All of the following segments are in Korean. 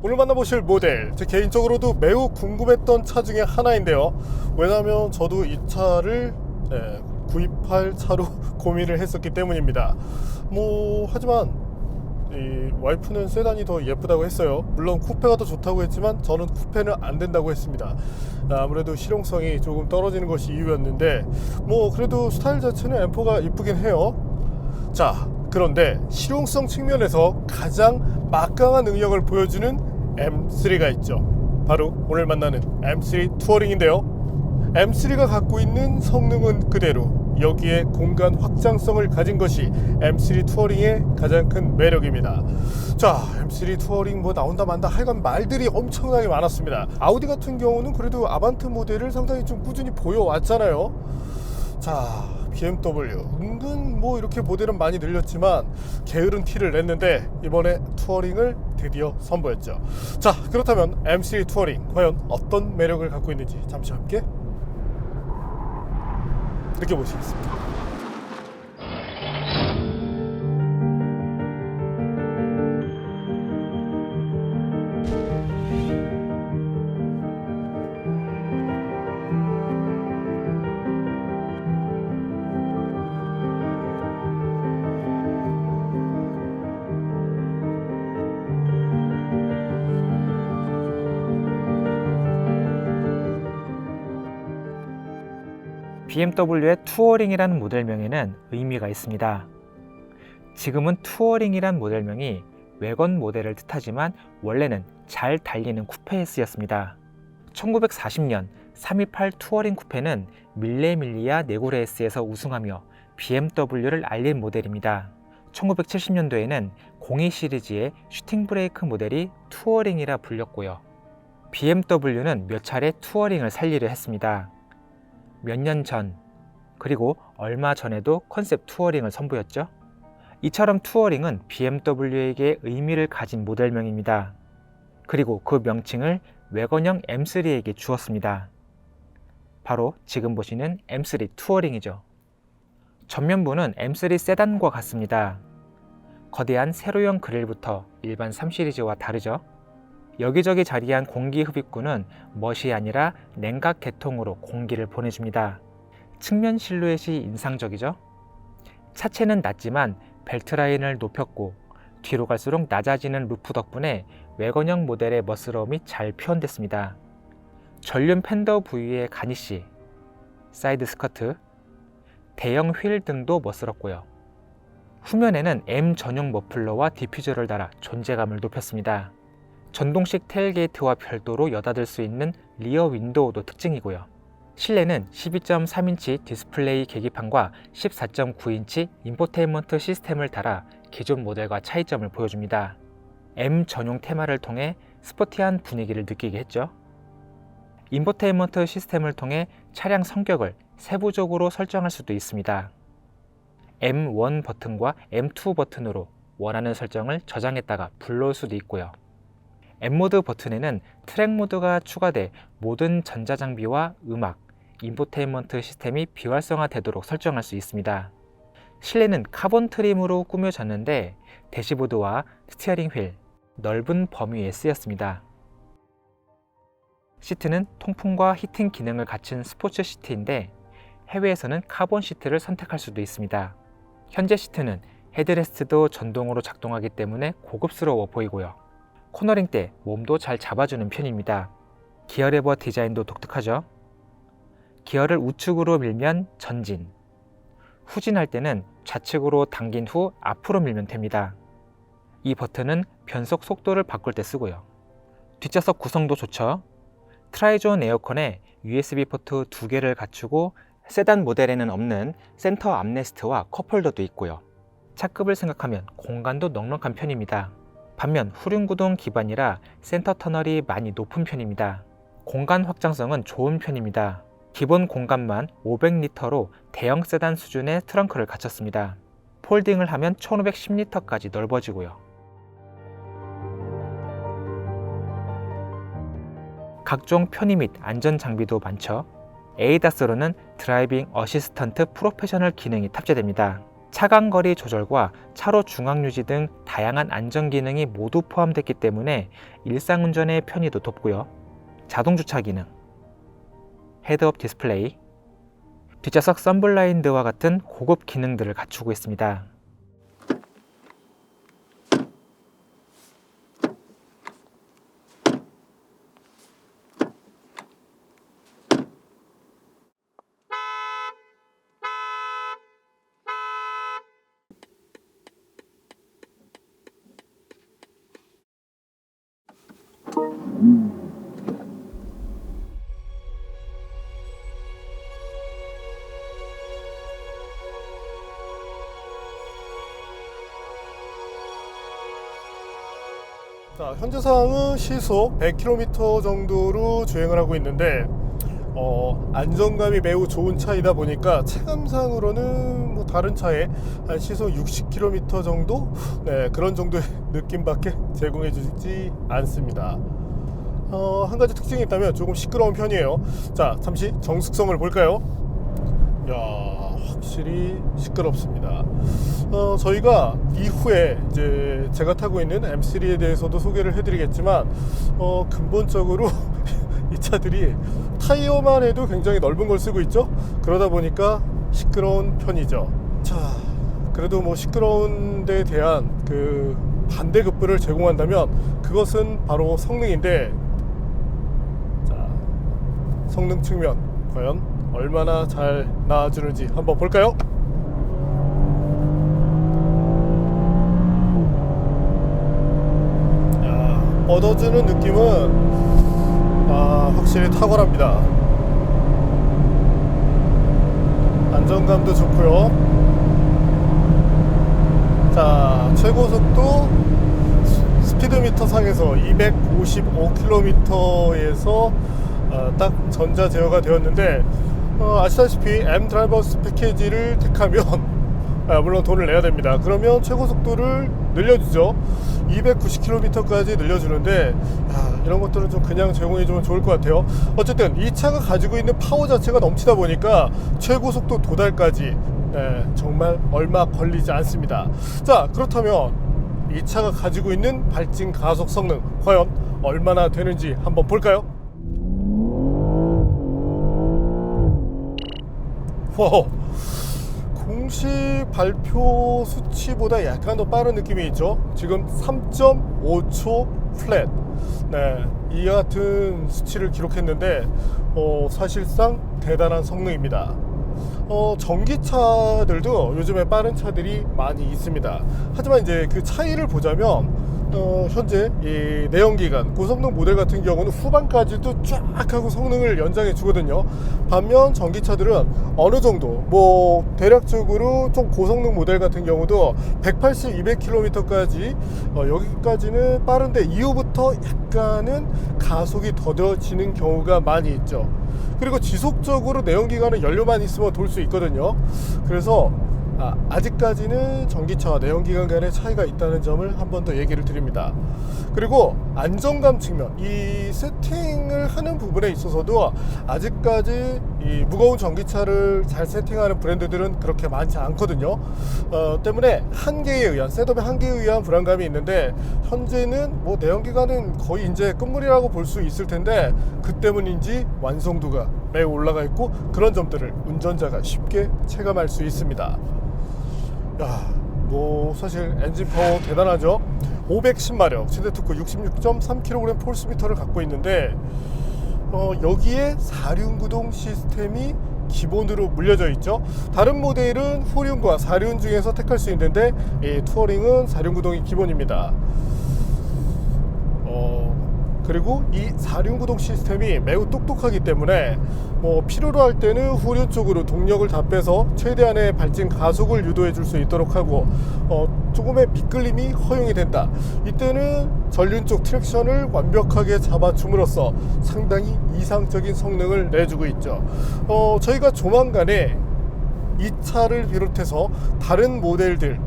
오늘 만나보실 모델, 제 개인적으로도 매우 궁금했던 차 중에 하나인데요. 왜냐하면 저도 이 차를 구입할 차로 고민을 했었기 때문입니다. 하지만 이 와이프는 세단이 더 예쁘다고 했어요. 물론 쿠페가 더 좋다고 했지만 저는 쿠페는 안 된다고 했습니다. 아무래도 실용성이 조금 떨어지는 것이 이유였는데 그래도 스타일 자체는 M4가 이쁘긴 해요. 자, 그런데 실용성 측면에서 가장 막강한 능력을 보여주는 M3가 있죠. 바로 오늘 만나는 M3 투어링인데요. M3가 갖고 있는 성능은 그대로, 여기에 공간 확장성을 가진 것이 M3 투어링의 가장 큰 매력입니다. 자, M3 투어링 나온다 만다 하여간 말들이 엄청나게 많았습니다. 아우디 같은 경우는 그래도 아반트 모델을 상당히 좀 꾸준히 보여왔잖아요. 자, BMW 은근 이렇게 모델은 많이 늘렸지만 게으른 티를 냈는데 이번에 투어링을 드디어 선보였죠. 자, 그렇다면 M3 투어링 과연 어떤 매력을 갖고 있는지 잠시 함께 느껴보시겠습니다. BMW의 투어링이라는 모델명에는 의미가 있습니다. 지금은 투어링이란 모델명이 외건 모델을 뜻하지만 원래는 잘 달리는 쿠페에 쓰였습니다. 1940년 328 투어링 쿠페는 밀레밀리아 네구레스에서 우승하며 BMW를 알린 모델입니다. 1970년도에는 02 시리즈의 슈팅 브레이크 모델이 투어링이라 불렸고요. BMW는 몇 차례 투어링을 살리려 했습니다. 몇 년 전, 그리고 얼마 전에도 컨셉 투어링을 선보였죠. 이처럼 투어링은 BMW에게 의미를 가진 모델명입니다. 그리고 그 명칭을 외건형 M3에게 주었습니다. 바로 지금 보시는 M3 투어링이죠. 전면부는 M3 세단과 같습니다. 거대한 세로형 그릴부터 일반 3 시리즈와 다르죠. 여기저기 자리한 공기 흡입구는 멋이 아니라 냉각 계통으로 공기를 보내줍니다. 측면 실루엣이 인상적이죠. 차체는 낮지만 벨트 라인을 높였고 뒤로 갈수록 낮아지는 루프 덕분에 외건형 모델의 멋스러움이 잘 표현됐습니다. 전륜 팬더 부위의 가니쉬, 사이드 스커트, 대형 휠 등도 멋스럽고요. 후면에는 M 전용 머플러와 디퓨저를 달아 존재감을 높였습니다. 전동식 테일게이트와 별도로 여닫을 수 있는 리어 윈도우도 특징이고요. 실내는 12.3인치 디스플레이 계기판과 14.9인치 인포테인먼트 시스템을 달아 기존 모델과 차이점을 보여줍니다. M 전용 테마를 통해 스포티한 분위기를 느끼게 했죠. 인포테인먼트 시스템을 통해 차량 성격을 세부적으로 설정할 수도 있습니다. M1 버튼과 M2 버튼으로 원하는 설정을 저장했다가 불러올 수도 있고요. M모드 버튼에는 트랙 모드가 추가돼 모든 전자장비와 음악, 인포테인먼트 시스템이 비활성화되도록 설정할 수 있습니다. 실내는 카본 트림으로 꾸며졌는데 대시보드와 스티어링 휠, 넓은 범위에 쓰였습니다. 시트는 통풍과 히팅 기능을 갖춘 스포츠 시트인데 해외에서는 카본 시트를 선택할 수도 있습니다. 현재 시트는 헤드레스트도 전동으로 작동하기 때문에 고급스러워 보이고요. 코너링 때 몸도 잘 잡아주는 편입니다. 기어 레버 디자인도 독특하죠. 기어를 우측으로 밀면 전진, 후진할 때는 좌측으로 당긴 후 앞으로 밀면 됩니다. 이 버튼은 변속 속도를 바꿀 때 쓰고요. 뒷좌석 구성도 좋죠. 트라이존 에어컨에 USB 포트 2개를 갖추고 세단 모델에는 없는 센터 암레스트와 컵홀더도 있고요. 차급을 생각하면 공간도 넉넉한 편입니다. 반면 후륜구동 기반이라 센터 터널이 많이 높은 편입니다. 공간 확장성은 좋은 편입니다. 기본 공간만 500리터로 대형 세단 수준의 트렁크를 갖췄습니다. 폴딩을 하면 1510리터까지 넓어지고요. 각종 편의 및 안전 장비도 많죠. 에이다스로는 드라이빙 어시스턴트 프로페셔널 기능이 탑재됩니다. 차간거리 조절과 차로 중앙 유지 등 다양한 안전 기능이 모두 포함됐기 때문에 일상운전의 편의도 높고요. 자동주차 기능, 헤드업 디스플레이, 뒷좌석 선블라인드와 같은 고급 기능들을 갖추고 있습니다. 자, 현재 상황은 시속 100km 정도로 주행을 하고 있는데 안정감이 매우 좋은 차이다 보니까 체감상으로는 뭐 다른 차에 한 시속 60km 정도 그런 정도의 느낌밖에 제공해 주지 않습니다. 한 가지 특징이 있다면 조금 시끄러운 편이에요. 자, 잠시 정숙성을 볼까요? 야, 확실히 시끄럽습니다. 저희가 이후에 이제 제가 타고 있는 M3에 대해서도 소개를 해드리겠지만 근본적으로 이 차들이 타이어만 해도 굉장히 넓은 걸 쓰고 있죠. 그러다 보니까 시끄러운 편이죠. 자, 그래도 뭐 시끄러운 데에 대한 그 반대급부를 제공한다면 그것은 바로 성능인데, 자, 성능 측면 과연 얼마나 잘 나와주는지 한번 볼까요? 얻어주는 느낌은 확실히 탁월합니다. 안정감도 좋고요. 자, 최고 속도 스피드미터 상에서 255km에서 딱 전자 제어가 되었는데, 아시다시피 M 드라이버스 패키지를 택하면 물론 돈을 내야 됩니다. 그러면 최고 속도를 늘려주죠. 290km까지 늘려주는데 이런 것들은 좀 그냥 제공해주면 좋을 것 같아요. 어쨌든 이 차가 가지고 있는 파워 자체가 넘치다 보니까 최고 속도 도달까지 정말 얼마 걸리지 않습니다. 자, 그렇다면 이 차가 가지고 있는 발진 가속 성능 과연 얼마나 되는지 한번 볼까요? 와우, 공식 발표 수치보다 약간 더 빠른 느낌이 있죠. 지금 3.5초 플랫, 이 같은 수치를 기록했는데 사실상 대단한 성능입니다. 전기차들도 요즘에 빠른 차들이 많이 있습니다. 하지만 이제 그 차이를 보자면 현재 이 내연기관 고성능 모델 같은 경우는 후반까지도 쫙 하고 성능을 연장해 주거든요. 반면 전기차들은 어느 정도 뭐 대략적으로 좀 고성능 모델 같은 경우도 180, 200km까지 여기까지는 빠른데 이후부터 약간은 가속이 더뎌지는 경우가 많이 있죠. 그리고 지속적으로 내연기관은 연료만 있으면 돌 수 있거든요. 그래서 아직까지는 전기차와 내연기관 간의 차이가 있다는 점을 한 번 더 얘기를 드립니다. 그리고 안정감 측면, 이 세팅을 하는 부분에 있어서도 아직까지 이 무거운 전기차를 잘 세팅하는 브랜드들은 그렇게 많지 않거든요. 때문에 한계에 의한, 셋업의 한계에 의한 불안감이 있는데, 현재는 뭐 내연기관은 거의 이제 끝물이라고 볼 수 있을 텐데, 그 때문인지 완성도가 매우 올라가 있고 그런 점들을 운전자가 쉽게 체감할 수 있습니다. 뭐 사실 엔진 파워 대단하죠. 510마력, 최대 토크 66.3kg 폴스미터를 갖고 있는데 여기에 4륜구동 시스템이 기본으로 물려져 있죠. 다른 모델은 4륜과 4륜 중에서 택할 수 있는데 이 투어링은 4륜구동이 기본입니다. 그리고 이 4륜구동 시스템이 매우 똑똑하기 때문에 뭐 필요로 할 때는 후륜 쪽으로 동력을 다 빼서 최대한의 발진 가속을 유도해 줄 수 있도록 하고, 조금의 미끌림이 허용이 된다. 이때는 전륜 쪽 트랙션을 완벽하게 잡아줌으로써 상당히 이상적인 성능을 내주고 있죠. 저희가 조만간에 이 차를 비롯해서 다른 모델들,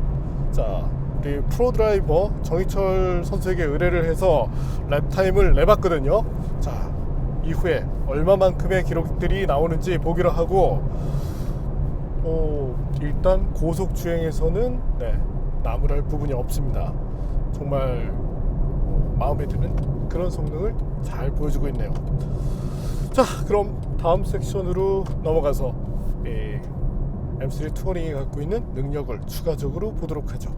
자, 우리 프로드라이버 정희철 선수에게 의뢰를 해서 랩타임을 내봤거든요. 자, 이후에 얼마만큼의 기록들이 나오는지 보기로 하고, 일단 고속 주행에서는 나무랄 부분이 없습니다. 정말 마음에 드는 그런 성능을 잘 보여주고 있네요. 자, 그럼 다음 섹션으로 넘어가서 M3 투어링이 갖고 있는 능력을 추가적으로 보도록 하죠.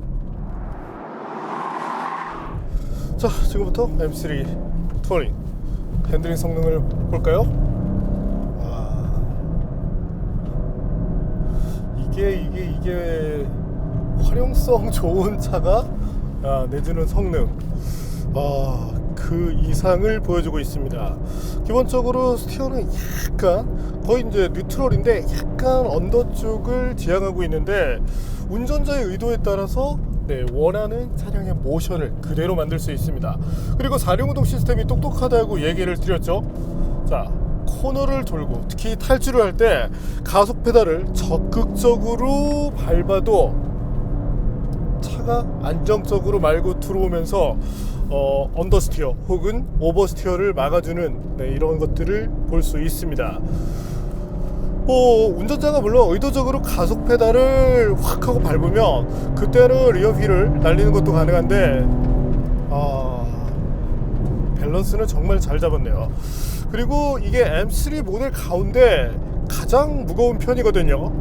자, 지금부터 M3 투어링 핸들링 성능을 볼까요? 이게 활용성 좋은 차가 내주는 성능, 그 이상을 보여주고 있습니다. 기본적으로 스티어는 약간 거의 이제 뉴트럴인데 약간 언더 쪽을 지향하고 있는데, 운전자의 의도에 따라서 원하는 차량의 모션을 그대로 만들 수 있습니다. 그리고 4륜구동 시스템이 똑똑하다고 얘기를 드렸죠. 자, 코너를 돌고 특히 탈주를 할 때 가속 페달을 적극적으로 밟아도 차가 안정적으로 말고 들어오면서 언더스티어 혹은 오버스티어를 막아주는 이런 것들을 볼 수 있습니다. 운전자가 물론 의도적으로 가속 페달을 확 하고 밟으면 그때는 리어 휠을 날리는 것도 가능한데, 밸런스는 정말 잘 잡았네요. 그리고 이게 M3 모델 가운데 가장 무거운 편이거든요.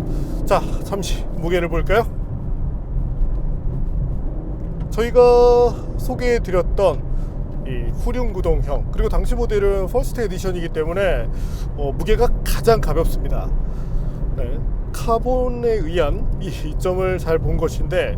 자, 잠시 무게를 볼까요? 저희가 소개해드렸던 이 후륜구동형, 그리고 당시 모델은 퍼스트 에디션이기 때문에 무게가 가장 가볍습니다. 카본에 의한 이 이점을 잘 본 것인데,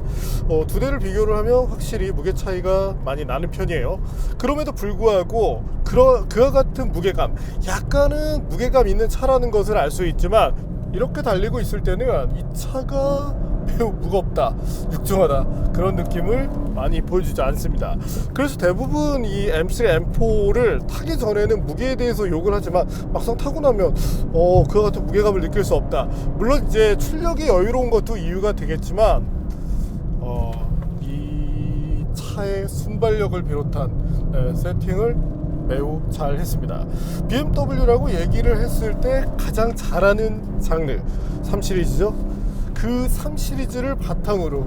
두 대를 비교를 하면 확실히 무게 차이가 많이 나는 편이에요. 그럼에도 불구하고 그와 같은 무게감, 약간은 무게감 있는 차라는 것을 알 수 있지만, 이렇게 달리고 있을 때는 이 차가 매우 무겁다, 육중하다, 그런 느낌을 많이 보여주지 않습니다. 그래서 대부분 이 M3, M4를 타기 전에는 무게에 대해서 욕을 하지만 막상 타고 나면 그와 같은 무게감을 느낄 수 없다. 물론 이제 출력이 여유로운 것도 이유가 되겠지만, 이 차의 순발력을 비롯한 세팅을 매우 잘 했습니다. BMW라고 얘기를 했을 때 가장 잘하는 장르 3시리즈죠. 그 3시리즈를 바탕으로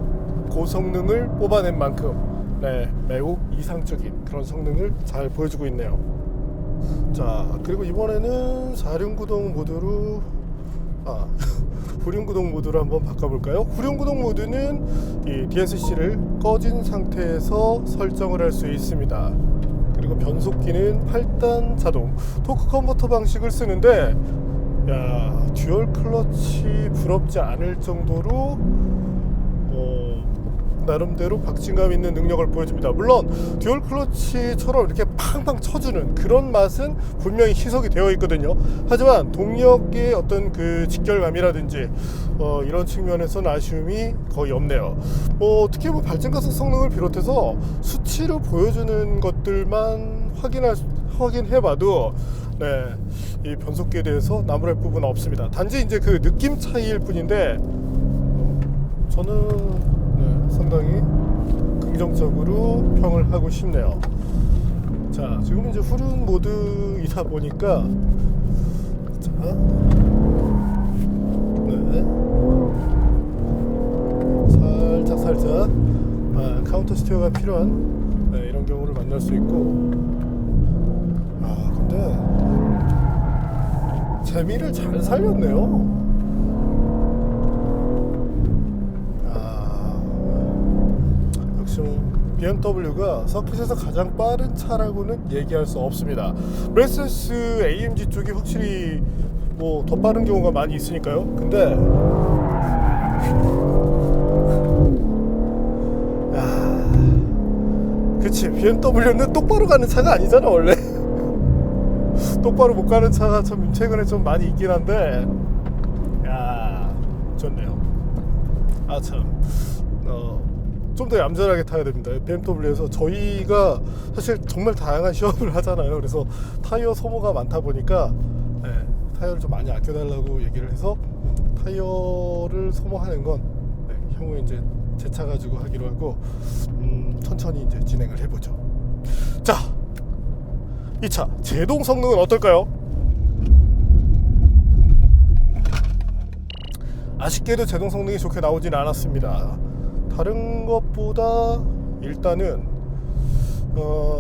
고성능을 뽑아낸 만큼 매우 이상적인 그런 성능을 잘 보여주고 있네요. 자, 그리고 이번에는 4륜구동 모드로 후륜구동 모드로 한번 바꿔볼까요? 후륜구동 모드는 이 DSC를 꺼진 상태에서 설정을 할 수 있습니다. 그리고 변속기는 8단 자동 토크 컨버터 방식을 쓰는데, 듀얼 클러치 부럽지 않을 정도로 나름대로 박진감 있는 능력을 보여줍니다. 물론 듀얼 클러치처럼 이렇게 팡팡 쳐주는 그런 맛은 분명히 희석이 되어 있거든요. 하지만 동력의 어떤 그 직결감이라든지 이런 측면에서는 아쉬움이 거의 없네요. 특히 발전가속 성능을 비롯해서 수치로 보여주는 것들만 확인해봐도 이 변속기에 대해서 나무랄 부분은 없습니다. 단지 이제 그 느낌 차이일 뿐인데, 저는 상당히 긍정적으로 평을 하고 싶네요. 자, 지금 이제 후륜 모드이다 보니까, 자, 살짝 카운터 스티어가 필요한 이런 경우를 만날 수 있고, 근데 재미를 잘 살렸네요. 역시 BMW가 서킷에서 가장 빠른 차라고는 얘기할 수 없습니다. 메르세데스 AMG 쪽이 확실히 더 빠른 경우가 많이 있으니까요. 근데 그치, BMW는 똑바로 가는 차가 아니잖아 원래. 똑바로 못 가는 차가 참 최근에 좀 많이 있긴 한데, 좋네요. 좀 더 얌전하게 타야 됩니다. BMW에서 저희가 사실 정말 다양한 시험을 하잖아요. 그래서 타이어 소모가 많다 보니까 타이어를 좀 많이 아껴달라고 얘기를 해서 타이어를 소모하는 건 향후에 이제 제 차 가지고 하기로 하고, 천천히 이제 진행을 해보죠. 자, 이 차 제동 성능은 어떨까요? 아쉽게도 제동 성능이 좋게 나오진 않았습니다. 다른 것보다 일단은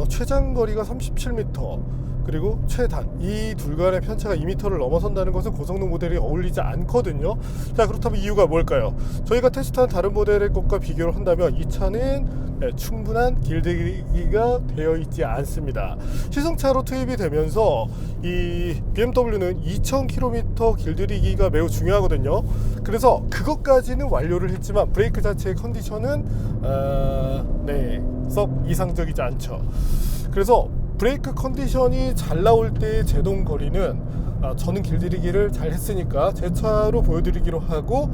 최장거리가 37m 그리고 최단 이 둘 간의 편차가 2m를 넘어선다는 것은 고성능 모델이 어울리지 않거든요. 자, 그렇다면 이유가 뭘까요? 저희가 테스트한 다른 모델의 것과 비교를 한다면 이 차는 충분한 길들이기가 되어 있지 않습니다. 시승차로 투입이 되면서 이 BMW는 2000km 길들이기가 매우 중요하거든요. 그래서 그것까지는 완료를 했지만 브레이크 자체의 컨디션은 썩 이상적이지 않죠. 그래서 브레이크 컨디션이 잘 나올 때의 제동 거리는 저는 길들이기를 잘 했으니까 제 차로 보여드리기로 하고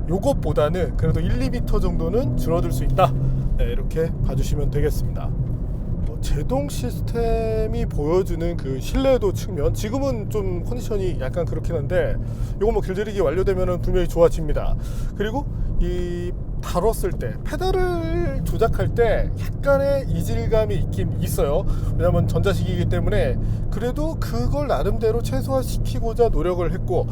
요것보다는 그래도 1, 2m 정도는 줄어들 수 있다. 네, 이렇게 봐주시면 되겠습니다. 제동 시스템이 보여주는 그 신뢰도 측면, 지금은 좀 컨디션이 약간 그렇긴 한데 이거 뭐 길들이기 완료되면 분명히 좋아집니다. 그리고 이 다뤘을 때 페달을 조작할 때 약간의 이질감이 있긴 있어요. 왜냐면 전자식이기 때문에. 그래도 그걸 나름대로 최소화시키고자 노력을 했고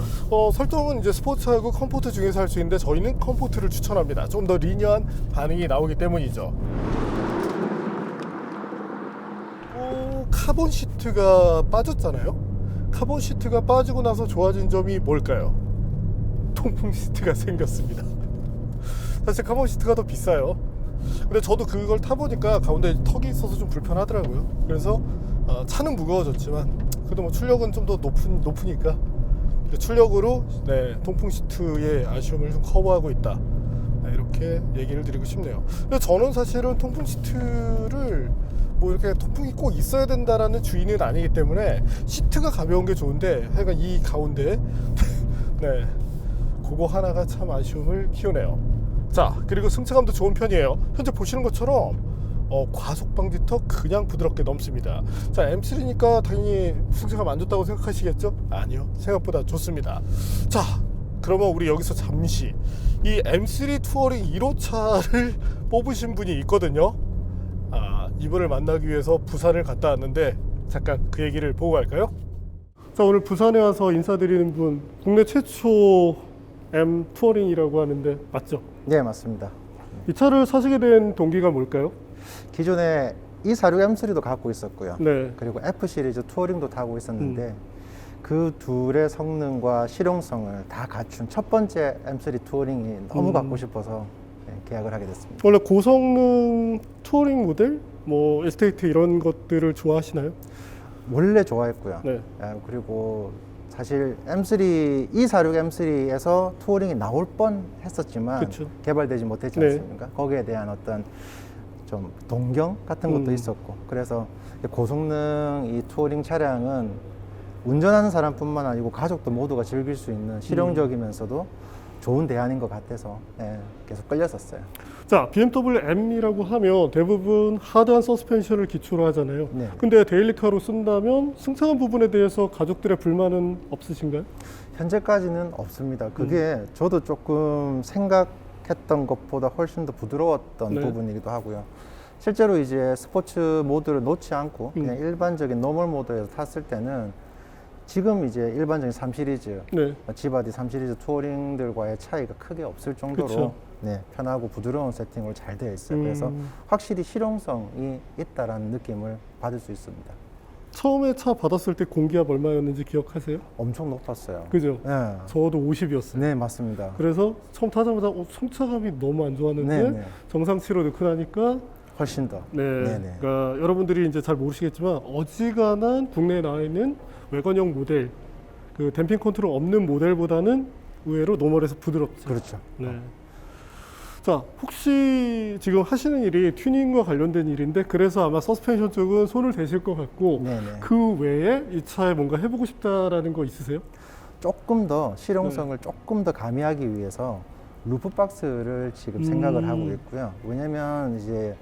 설정은 이제 스포츠하고 컴포트 중에서 할 수 있는데 저희는 컴포트를 추천합니다. 좀 더 리니어한 반응이 나오기 때문이죠. 카본 시트가 빠졌잖아요. 카본 시트가 빠지고 나서 좋아진 점이 뭘까요? 통풍 시트가 생겼습니다. 사실 카본 시트가 더 비싸요. 근데 저도 그걸 타보니까 가운데 턱이 있어서 좀 불편하더라고요. 그래서 차는 무거워졌지만 그래도 뭐 출력은 좀 더 높으니까 출력으로 통풍 시트의 아쉬움을 좀 커버하고 있다. 이렇게 얘기를 드리고 싶네요. 근데 저는 사실은 통풍 시트를 뭐 이렇게 통풍이 꼭 있어야 된다라는 주의는 아니기 때문에 시트가 가벼운 게 좋은데 하여간 이 가운데 그거 하나가 참 아쉬움을 키우네요. 자, 그리고 승차감도 좋은 편이에요. 현재 보시는 것처럼 과속 방지턱 그냥 부드럽게 넘습니다. 자, M3니까 당연히 승차감 안 좋다고 생각하시겠죠? 아니요, 생각보다 좋습니다. 자, 그러면 우리 여기서 잠시 이 M3 투어링 1호차를 뽑으신 분이 있거든요. 이분을 만나기 위해서 부산을 갔다 왔는데 잠깐 그 얘기를 보고 갈까요? 자, 오늘 부산에 와서 인사드리는 분, 국내 최초 M 투어링이라고 하는데 맞죠? 네, 맞습니다. 이 차를 사시게 된 동기가 뭘까요? 기존에 E46 M3도 갖고 있었고요. 네. 그리고 F 시리즈 투어링도 타고 있었는데 그 둘의 성능과 실용성을 다 갖춘 첫 번째 M3 투어링이 너무 갖고 싶어서 계약을 하게 됐습니다. 원래 고성능 투어링 모델, 뭐 에스테이트 이런 것들을 좋아하시나요? 원래 좋아했고요. 네. 그리고 사실 M3, E46 M3에서 투어링이 나올 뻔 했었지만 그쵸. 개발되지 못했지 네. 않습니까? 거기에 대한 어떤 좀 동경 같은 것도 있었고, 그래서 고성능 이 투어링 차량은 운전하는 사람뿐만 아니고 가족도 모두가 즐길 수 있는 실용적이면서도 좋은 대안인 것 같아서 계속 끌렸었어요. 자, BMW M이라고 하면 대부분 하드한 서스펜션을 기초로 하잖아요. 네. 근데 데일리카로 쓴다면 승차감 부분에 대해서 가족들의 불만은 없으신가요? 현재까지는 없습니다. 그게 저도 조금 생각했던 것보다 훨씬 더 부드러웠던 네. 부분이기도 하고요. 실제로 이제 스포츠 모드를 놓지 않고 그냥 일반적인 노멀 모드에서 탔을 때는 지금 이제 일반적인 3 시리즈, 네. G바디 3 시리즈 투어링들과의 차이가 크게 없을 정도로 그쵸. 편하고 부드러운 세팅으로 잘 되어 있어요. 그래서 확실히 실용성이 있다라는 느낌을 받을 수 있습니다. 처음에 차 받았을 때 공기압 얼마였는지 기억하세요? 엄청 높았어요. 그죠? 네, 저도 50이었어요. 네 맞습니다. 그래서 처음 타자마자 승차감이 너무 안 좋았는데 네, 네. 정상치로 넣고 나니까 훨씬 더. 네. 네네. 그러니까 여러분들이 이제 잘 모르시겠지만 어지간한 국내에 나와 있는 외관형 모델, 그 댐핑 컨트롤 없는 모델보다는 의외로 노멀해서 부드럽죠. 그렇죠. 네. 자, 혹시 지금 하시는 일이 튜닝과 관련된 일인데 그래서 아마 서스펜션 쪽은 손을 대실 것 같고 네네. 그 외에 이 차에 뭔가 해보고 싶다라는 거 있으세요? 조금 더 실용성을 조금 더 가미하기 위해서 루프 박스를 지금 생각을 하고 있고요. 왜냐면 이제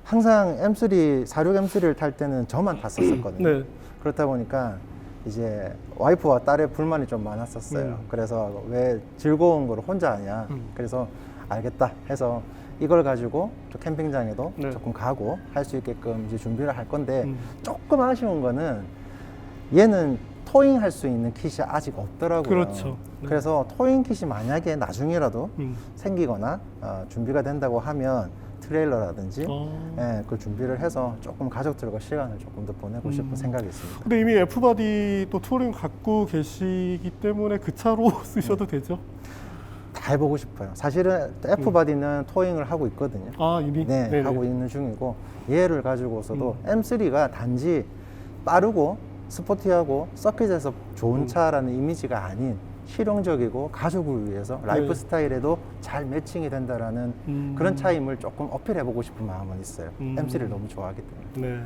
항상 M3, 46 M3를 탈 때는 저만 탔었거든요. 네. 그렇다 보니까 이제 와이프와 딸의 불만이 좀 많았었어요. 그래서 왜 즐거운 걸 혼자 하냐. 그래서 알겠다 해서 이걸 가지고 또 캠핑장에도 네. 조금 가고 할 수 있게끔 이제 준비를 할 건데 조금 아쉬운 거는 얘는 토잉 할 수 있는 킷이 아직 없더라고요. 그렇죠. 네. 그래서 토잉 킷이 만약에 나중에라도 음. 생기거나 준비가 된다고 하면 트레일러라든지 어. 예, 그걸 준비를 해서 조금 가족들과 시간을 조금 더 보내고 싶은 생각이 있습니다. 근데 이미 F바디 또 투어링 갖고 계시기 때문에 그 차로 쓰셔도 되죠? 다 해보고 싶어요. 사실은 F바디는 토잉을 하고 있거든요. 아, 이미? 네, 네네. 하고 있는 중이고 얘를 가지고서도 M3가 단지 빠르고 스포티하고 서킷에서 좋은 차라는 이미지가 아닌 실용적이고 가족을 위해서 라이프 네. 스타일에도 잘 매칭이 된다라는 그런 차임을 조금 어필해보고 싶은 마음은 있어요. M3를 너무 좋아하기 때문에. 네.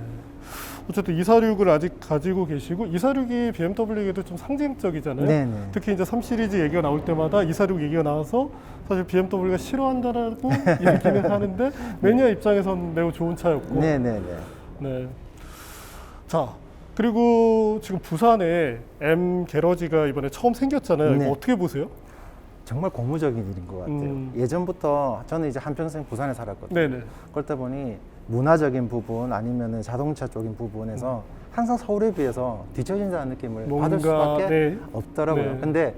어쨌든 246을 아직 가지고 계시고 246이 BMW에게도 좀 상징적이잖아요. 네네. 특히 이제 3 시리즈 얘기가 나올 때마다 246 얘기가 나와서 사실 BMW가 싫어한다라고 얘기는 하는데 매니아 입장에선 매우 좋은 차였고. 네네네. 네. 자, 그리고 지금 부산에 M 게러지가 이번에 처음 생겼잖아요. 네. 이거 어떻게 보세요? 정말 고무적인 일인 것 같아요. 예전부터 저는 이제 한평생 부산에 살았거든요. 네네. 그렇다 보니 문화적인 부분 아니면 자동차 쪽인 부분에서 항상 서울에 비해서 뒤처진다는 느낌을 받을 수밖에 네. 없더라고요. 네. 근데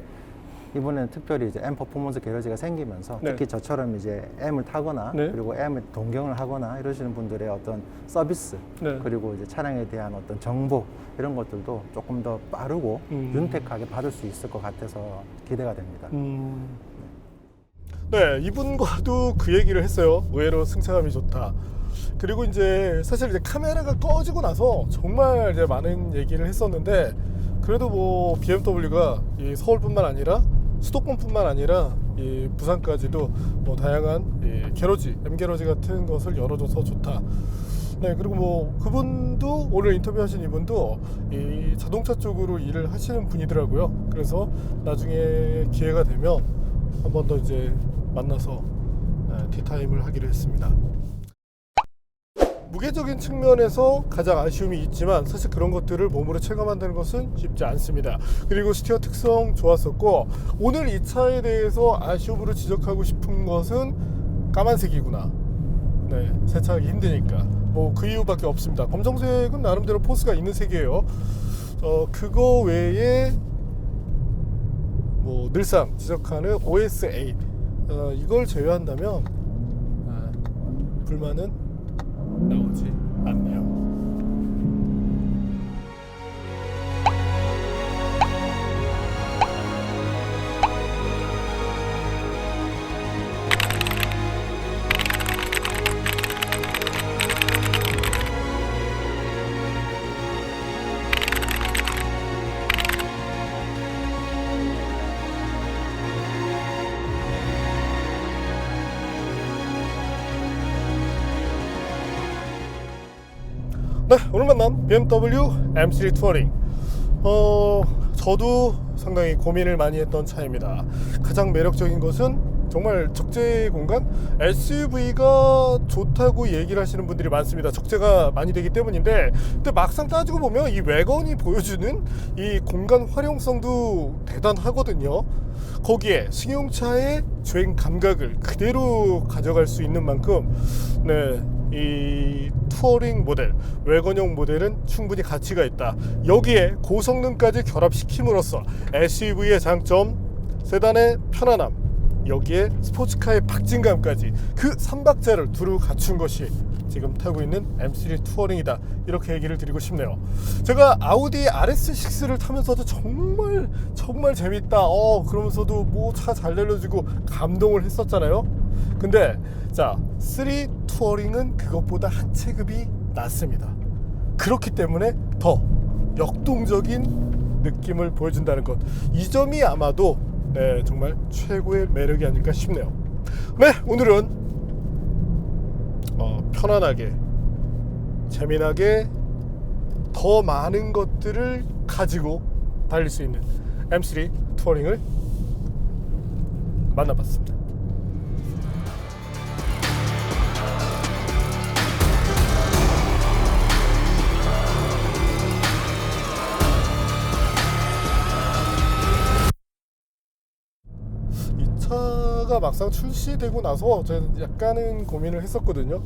이번에는 특별히 이제 M 퍼포먼스 게러지가 생기면서 네. 특히 저처럼 이제 M을 타거나 네. 그리고 M을 동경을 하거나 이러시는 분들의 어떤 서비스 네. 그리고 이제 차량에 대한 어떤 정보 이런 것들도 조금 더 빠르고 윤택하게 받을 수 있을 것 같아서 기대가 됩니다. 네, 이분과도 그 얘기를 했어요. 의외로 승차감이 좋다. 그리고 이제 사실 이제 카메라가 꺼지고 나서 정말 이제 많은 얘기를 했었는데 그래도 뭐 BMW가 이 서울뿐만 아니라 수도권뿐만 아니라 이 부산까지도 뭐 다양한 이 게러지, M 게러지 같은 것을 열어줘서 좋다. 네, 그리고 뭐 그분도 오늘 인터뷰하신 이분도 이 자동차 쪽으로 일을 하시는 분이더라고요. 그래서 나중에 기회가 되면 한 번 더 이제 만나서 티타임을 하기로 했습니다. 무게적인 측면에서 가장 아쉬움이 있지만 사실 그런 것들을 몸으로 체감한다는 것은 쉽지 않습니다. 그리고 스티어 특성 좋았었고 오늘 이 차에 대해서 아쉬움으로 지적하고 싶은 것은 까만색이구나. 네, 세차하기 힘드니까 뭐 그 이유밖에 없습니다. 검정색은 나름대로 포스가 있는 색이에요. 그거 외에 뭐 늘상 지적하는 OS8 이걸 제외한다면 불만은 나오지 않네요. 네, 오늘 만난 BMW M3 투어링 저도 상당히 고민을 많이 했던 차입니다. 가장 매력적인 것은 정말 적재 공간 SUV가 좋다고 얘기를 하시는 분들이 많습니다. 적재가 많이 되기 때문인데 근데 막상 따지고 보면 이 외건이 보여주는 이 공간 활용성도 대단하거든요. 거기에 승용차의 주행 감각을 그대로 가져갈 수 있는 만큼 이 투어링 모델, 외건형 모델은 충분히 가치가 있다. 여기에 고성능까지 결합시킴으로써 SUV의 장점, 세단의 편안함, 여기에 스포츠카의 박진감까지 그 3박자를 두루 갖춘 것이 지금 타고 있는 M3 투어링이다. 이렇게 얘기를 드리고 싶네요. 제가 아우디 RS6를 타면서도 정말 재밌다. 그러면서도 뭐 차 잘 날려주고 감동을 했었잖아요. 근데 자, 3 투어링은 그것보다 한 체급이 낮습니다. 그렇기 때문에 더 역동적인 느낌을 보여준다는 것, 이 점이 아마도 정말 최고의 매력이 아닐까 싶네요. 네, 오늘은 편안하게, 재미나게 더 많은 것들을 가지고 달릴 수 있는 M3 투어링을 만나봤습니다. 이 차가 막상 출시되고 나서 저는 약간은 고민을 했었거든요.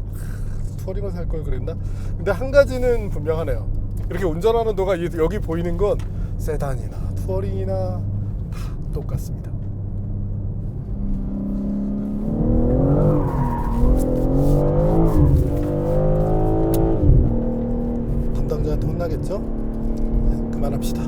투어링을 살 걸 그랬나? 근데 한 가지는 분명하네요. 이렇게 운전하는 동안 여기 보이는 건 세단이나 투어링이나 다 똑같습니다. 담당자한테 혼나겠죠? 그만합시다.